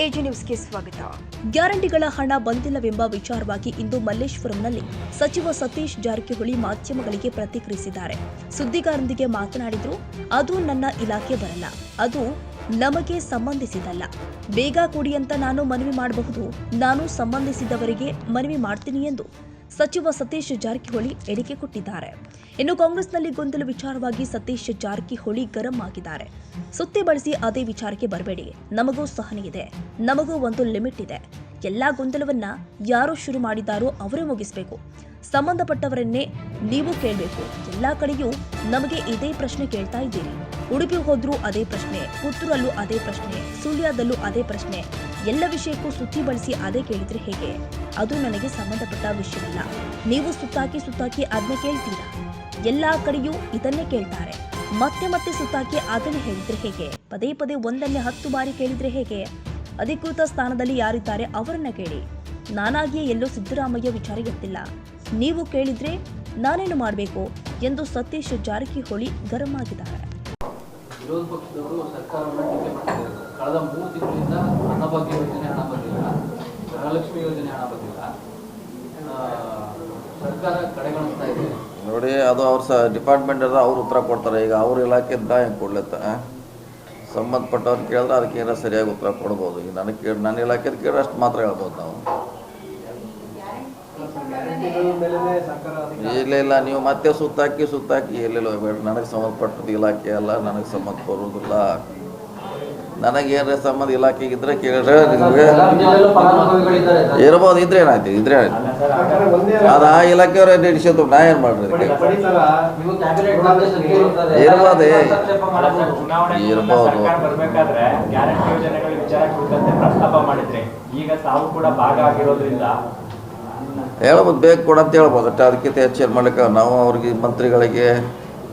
AG ನ್ಯೂಸ್ಗೆ ಸ್ವಾಗತ. ಗ್ಯಾರಂಟಿಗಳ ಹಣ ಬಂದಿಲ್ಲವೆಂಬ ವಿಚಾರವಾಗಿ ಇಂದು ಮಲ್ಲೇಶ್ವರಂನಲ್ಲಿ ಸಚಿವ ಸತೀಶ್ ಜಾರಕಿಹೊಳಿ ಮಾಧ್ಯಮಗಳಿಗೆ ಪ್ರತಿಕ್ರಿಯಿಸಿದ್ದಾರೆ. ಸುದ್ದಿಗಾರರೊಂದಿಗೆ ಮಾತನಾಡಿದ್ರು, ಅದು ನನ್ನ ಇಲಾಖೆ ಬರಲ್ಲ, ಅದು ನಮಗೆ ಸಂಬಂಧಿಸಿದಲ್ಲ. ಬೇಗ ಕೊಡಿ ಅಂತ ನಾನು ಮನವಿ ಮಾಡಬಹುದು, ನಾನು ಸಂಬಂಧಿಸಿದವರಿಗೆ ಮನವಿ ಮಾಡ್ತೀನಿ ಎಂದು ಸಚಿವ ಸತೀಶ್ ಜಾರಕಿಹೊಳಿ ಹೇಳಿಕೆ ಕೊಟ್ಟಿದ್ದಾರೆ. ಇನ್ನು ಕಾಂಗ್ರೆಸ್ನಲ್ಲಿ ಗೊಂದಲ ವಿಚಾರವಾಗಿ ಸತೀಶ್ ಜಾರಕಿಹೊಳಿ ಗರಂ ಆಗಿದ್ದಾರೆ. ಸುತ್ತಿ ಬಳಸಿ ಅದೇ ವಿಚಾರಕ್ಕೆ ಬರಬೇಡಿ, ನಮಗೂ ಸಹನೆ ಇದೆ, ನಮಗೂ ಒಂದು ಲಿಮಿಟ್ ಇದೆ. ಎಲ್ಲಾ ಗೊಂದಲವನ್ನ ಯಾರು ಶುರು ಮಾಡಿದಾರೋ ಅವರೇ ಮುಗಿಸಬೇಕು. ಸಂಬಂಧಪಟ್ಟವರನ್ನೇ ನೀವು ಕೇಳಬೇಕು. ಎಲ್ಲಾ ಕಡೆಯೂ ನಮಗೆ ಇದೇ ಪ್ರಶ್ನೆ ಕೇಳ್ತಾ ಇದ್ದೀರಿ. ಉಡುಪಿ ಹೋದ್ರೂ ಅದೇ ಪ್ರಶ್ನೆ, ಪುತ್ತೂರಲ್ಲೂ ಅದೇ ಪ್ರಶ್ನೆ, ಸುಳ್ಯದಲ್ಲೂ ಅದೇ ಪ್ರಶ್ನೆ. ಎಲ್ಲ ವಿಷಯಕ್ಕೂ ಸುತ್ತಿ ಬಳಸಿ ಅದೇ ಕೇಳಿದ್ರೆ ಹೇಗೆ? ಅದು ನನಗೆ ಸಂಬಂಧಪಟ್ಟ ವಿಷಯವಲ್ಲ. ನೀವು ಸುತ್ತಾಕಿ ಅದನ್ನೇ ಕೇಳ್ತೀರಾ. ಎಲ್ಲಾ ಕಡೆಯೂ ಇದನ್ನೇ ಕೇಳ್ತಾರೆ. ಮತ್ತೆ ಸುತ್ತಾಕಿ ಅದನ್ನೇ ಹೇಳಿದ್ರೆ ಹೇಗೆ? ಪದೇ ಒಂದನ್ನೇ 10 ಬಾರಿ ಕೇಳಿದ್ರೆ ಹೇಗೆ? ಅಧಿಕೃತ ಸ್ಥಾನದಲ್ಲಿ ಯಾರಿದ್ದಾರೆ ಅವರನ್ನ ಕೇಳಿ. ನಾನಾಗಿಯೇ ಎಲ್ಲೋ ಸಿದ್ದರಾಮಯ್ಯ ವಿಚಾರ ಗೊತ್ತಿಲ್ಲ, ನೀವು ಕೇಳಿದ್ರೆ ನಾನೇನು ಮಾಡಬೇಕು ಎಂದು ಸತೀಶ್ ಜಾರಕಿಹೊಳಿ ಗರಂ ಆಗಿದ್ದಾರೆ. ವಿರೋಧ ಪಕ್ಷದವರು ಸರ್ಕಾರವನ್ನು ಟೀಕೆ ಮಾಡ್ತಿದ್ದಾರೆ. ಕಳೆದ 3 ತಿಂಗಳಿಂದ ಅನ್ನಭಾಗ್ಯ ಯೋಜನೆ ಹಣ ಬಂದಿಲ್ಲ, ಗೃಹಲಕ್ಷ್ಮಿ ಯೋಜನೆ ಹಣ ಬಂದಿಲ್ಲ, ಸರ್ಕಾರ ಕಡೆಗಣಿಸ್ತಾ ಇದೆ. ನೋಡಿ, ಅದು ಅವ್ರ ಡಿಪಾರ್ಟ್ಮೆಂಟ್ ಅದ, ಅವ್ರು ಉತ್ತರ ಕೊಡ್ತಾರೆ. ಈಗ ಅವ್ರ ಇಲಾಖೆಯಿಂದ ಹೆಂಗೆ ಕೊಡ್ಲತ್ತ ಸಂಬಂಧಪಟ್ಟವ್ರು ಕೇಳಿದ್ರೆ ಅದಕ್ಕೆ ಏನೋ ಸರಿಯಾಗಿ ಉತ್ತರ ಕೊಡ್ಬೋದು. ಈಗ ನನ್ನ ಇಲಾಖೆದ ಕೇಳಿದ್ರೆ ಅಷ್ಟು ಮಾತ್ರ ಹೇಳ್ಬೋದು ನಾವು. ಇಲ್ಲ ನೀವು ಮತ್ತೆ ಸುತ್ತಾಕಿ ಎಲ್ಲೆಲ್ಲೋ ಬೇಡ. ನನಗೆ ಸಂಬಂಧಪಟ್ಟದ್ದು ಇಲಾಖೆ ಅಲ್ಲ, ನನಗೆ ಸಂಬಂಧ ಬರೋದಿಲ್ಲ. ನನಗೇನ್ರ ಸಂಬಂಧ ಇಲಾಖೆಗಿದ್ರೆ ಕೇಳಿದ್ರೆ ನಿಮಗೆ ಇರ್ಬೋದು. ಇದ್ರೆ ಏನಾಯ್ತು, ಅದು ಆ ಇಲಾಖೆಯವ್ರ ನಡೆಸೋದು ನಾ ಏನು ಮಾಡ್ರಿ? ಇರ್ಬೋದು. ಹೇಳ್ಬೋದು, ಬೇಕು ಕೊಡ ಅಂತ ಹೇಳ್ಬೋದು. ಅಷ್ಟೇ, ಅದಕ್ಕಿಂತ ಹೆಚ್ಚೇನು ಮಾಡ್ಲಿಕ್ಕೆ ನಾವು ಅವ್ರಿಗೆ ಮಂತ್ರಿಗಳಿಗೆ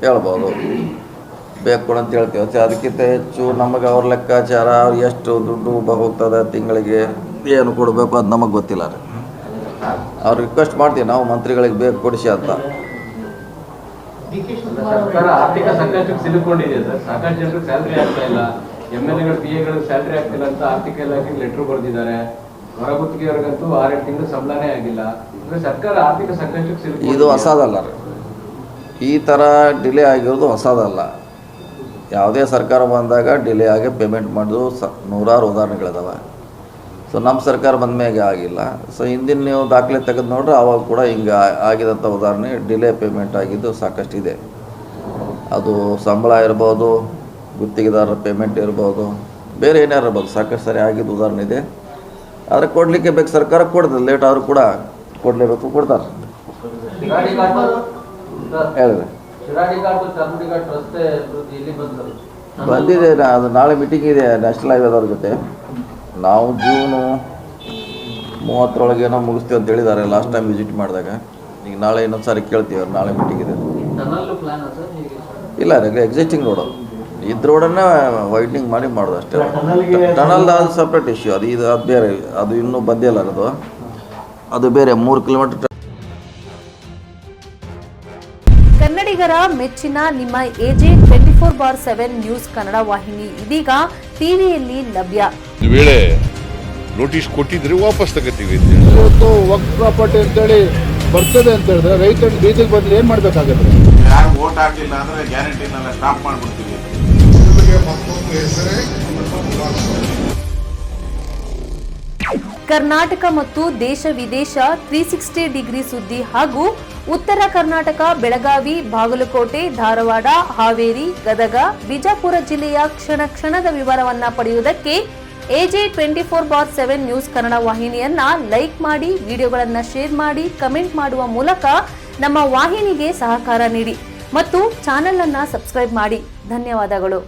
ಹೇಳ್ಬೋದು, ಬೇಕು ಕೊಡ ಅಂತ ಹೇಳ್ತೀವಿ. ಅದಕ್ಕಿಂತ ಹೆಚ್ಚು ನಮಗೆ ಅವ್ರ ಲೆಕ್ಕಾಚಾರ, ಅವ್ರು ಎಷ್ಟು ದುಡ್ಡು ಹೋಗ್ತದೆ ತಿಂಗಳಿಗೆ, ಏನು ಕೊಡಬೇಕು ಅದು ನಮಗೆ ಗೊತ್ತಿಲ್ಲ ರೀ. ಅವ್ರು ರಿಕ್ವೆಸ್ಟ್ ಮಾಡ್ತೀವಿ ನಾವು ಮಂತ್ರಿಗಳಿಗೆ ಬೇಕು ಕೊಡಿಸಿ ಅಂತ. ಸರ್ಕಾರ ಆರ್ಥಿಕ ಸಂಕಷ್ಟಕ್ಕೆ ಸಿಲುಕೊಂಡಿದೆ ಸರ್. ಸಾಕಷ್ಟು ಜನರಿಗೆ ಸ್ಯಾಲ್ರಿ ಆಗ್ತಾ ಇಲ್ಲ, MLA PA ಸ್ಯಾಲ್ರಿ ಆಗ್ತಿಲ್ಲ ಅಂತ ಆರ್ಥಿಕ ಇಲಾಖೆಗೆ ಲೆಟರ್ ಬರೆದಿದ್ದಾರೆ. ಹೊರಗುತ್ತಿಗೆಯವರಿಗಂತೂ 6-8 ತಿಂಗಳು ಸಂಬಳನೇ ಆಗಿಲ್ಲ. ಸರ್ಕಾರ ಆರ್ಥಿಕ ಸಂಕಷ್ಟಕ್ಕೆ ಸಿಲುಕೊಂಡಿದೆ. ಇದು ಹೊಸದಲ್ಲ ರೀ, ಈ ಥರ ಡಿಲೇ ಆಗಿರೋದು ಹೊಸದಲ್ಲ. ಯಾವುದೇ ಸರ್ಕಾರ ಬಂದಾಗ ಡಿಲೇ ಆಗಿ ಪೇಮೆಂಟ್ ಮಾಡೋದು ನೂರಾರು ಉದಾಹರಣೆಗಳಿದಾವೆ. ಸೊ ನಮ್ಮ ಸರ್ಕಾರ ಬಂದ ಮೇಲೆ ಆಗಿಲ್ಲ. ಸೊ ಹಿಂದಿನ ನೀವು ದಾಖಲೆ ತೆಗೆದು ನೋಡ್ರೆ ಆವಾಗ ಕೂಡ ಹಿಂಗೆ ಆಗಿದಂಥ ಉದಾಹರಣೆ, ಡಿಲೇ ಪೇಮೆಂಟ್ ಆಗಿದ್ದು ಸಾಕಷ್ಟಿದೆ. ಅದು ಸಂಬಳ ಇರ್ಬೋದು, ಗುತ್ತಿಗೆದಾರರ ಪೇಮೆಂಟ್ ಇರ್ಬೋದು, ಬೇರೆ ಏನಾರು ಇರ್ಬೋದು, ಸಾಕಷ್ಟು ಸರಿ ಆಗಿದ್ದು ಉದಾಹರಣೆ ಇದೆ. ಆದರೆ ಕೊಡಲಿಕ್ಕೆ ಬೇಕು, ಸರ್ಕಾರ ಕೊಡ್ತದೆ. ಲೇಟ್ ಆದರೂ ಕೂಡ ಕೊಡಲೇಬೇಕು, ಕೊಡ್ತಾರೆ. ಹೇಳಿದೆ ಬಂದಿದೆ, ಅದು ನಾಳೆ ಮೀಟಿಂಗ್ ಇದೆ ನ್ಯಾಷನಲ್ ಹೈವೇದವ್ರ ಜೊತೆ. ನಾವು ಜೂನ್ 30 ಮುಗಿಸ್ತೀವಿ ಅಂತ ಹೇಳಿದ್ದಾರೆ ಲಾಸ್ಟ್ ಟೈಮ್ ವಿಸಿಟ್ ಮಾಡಿದಾಗ. ಈಗ ನಾಳೆ ಇನ್ನೊಂದು ಸಾರಿ ಕೇಳ್ತೀವಿ, ಅವ್ರು ನಾಳೆ ಮೀಟಿಂಗ್ ಇದೆ. ಇಲ್ಲ ರೀ, ಎಕ್ಸಿಸ್ಟಿಂಗ್ ರೋಡು ಇದ್ದ ರೋಡನ್ನು ವೈಡ್ನಿಂಗ್ ಮಾಡಿ ಮಾಡೋದು ಅಷ್ಟೇ. ಟನಲ್ ಅದು ಸಪ್ರೇಟ್ ಇಶ್ಯೂ, ಅದು ಬೇರೆ, ಅದು ಇನ್ನೂ ಬಂದಿಲ್ಲ. ಅದು ಬೇರೆ 3 ಕಿಲೋಮೀಟರ್. ಕನ್ನಡಿಗರ ಮೆಚ್ಚಿನ ನಿಮ್ಮ ಎಜೆ 24/7 ನ್ಯೂಸ್ ಕನ್ನಡ ವಾಹಿನಿ ಇದೀಗ ಟಿವಿಯಲ್ಲಿ ಲಭ್ಯ. ವೇಳೆ ನೋಟಿಸ್ ಕೊಟ್ಟಿದ್ರೆ ವಾಪಸ್ ತಗೋತೀವಿ. ಇವತ್ತು ವಕ್ಫ್ ಪ್ರಾಪರ್ಟಿ ಅಂತೇಳಿ ಬರ್ತದೆ ಅಂತ ಹೇಳಿದ್ರೆ ರೈತರು ಬೀದಿಗೆ ಬಂದ್ರೆ ಏನ್ ಮಾಡ್ಬೇಕಾಗತ್ತೆ? ಯಾರು ವೋಟ್ ಹಾಕಲಿಲ್ಲ ಅಂದ್ರೆ ಗ್ಯಾರಂಟಿನೆಲ್ಲ ಸ್ಟಾಪ್ ಮಾಡ್ಬಿಡ್ತೀವಿ. ಕರ್ನಾಟಕ ಮತ್ತು ದೇಶ ವಿದೇಶ 360 ಡಿಗ್ರಿ ಸುದ್ದಿ ಹಾಗೂ ಉತ್ತರ ಕರ್ನಾಟಕ, ಬೆಳಗಾವಿ, ಬಾಗಲಕೋಟೆ, ಧಾರವಾಡ, ಹಾವೇರಿ, ಗದಗ, ಬಿಜಾಪುರ ಜಿಲ್ಲೆಯ ಕ್ಷಣದ ವಿವರವನ್ನ ಪಡೆಯುವುದಕ್ಕೆ ಎಜೆ 24/7 ನ್ಯೂಸ್ ಕನ್ನಡ ವಾಹಿನಿಯನ್ನ ಲೈಕ್ ಮಾಡಿ, ವಿಡಿಯೋಗಳನ್ನ ಶೇರ್ ಮಾಡಿ, ಕಮೆಂಟ್ ಮಾಡುವ ಮೂಲಕ ನಮ್ಮ ವಾಹಿನಿಗೆ ಸಹಕಾರ ನೀಡಿ ಮತ್ತು ಚಾನೆಲ್ ಅನ್ನ ಸಬ್ಸ್ಕ್ರೈಬ್ ಮಾಡಿ. ಧನ್ಯವಾದಗಳು.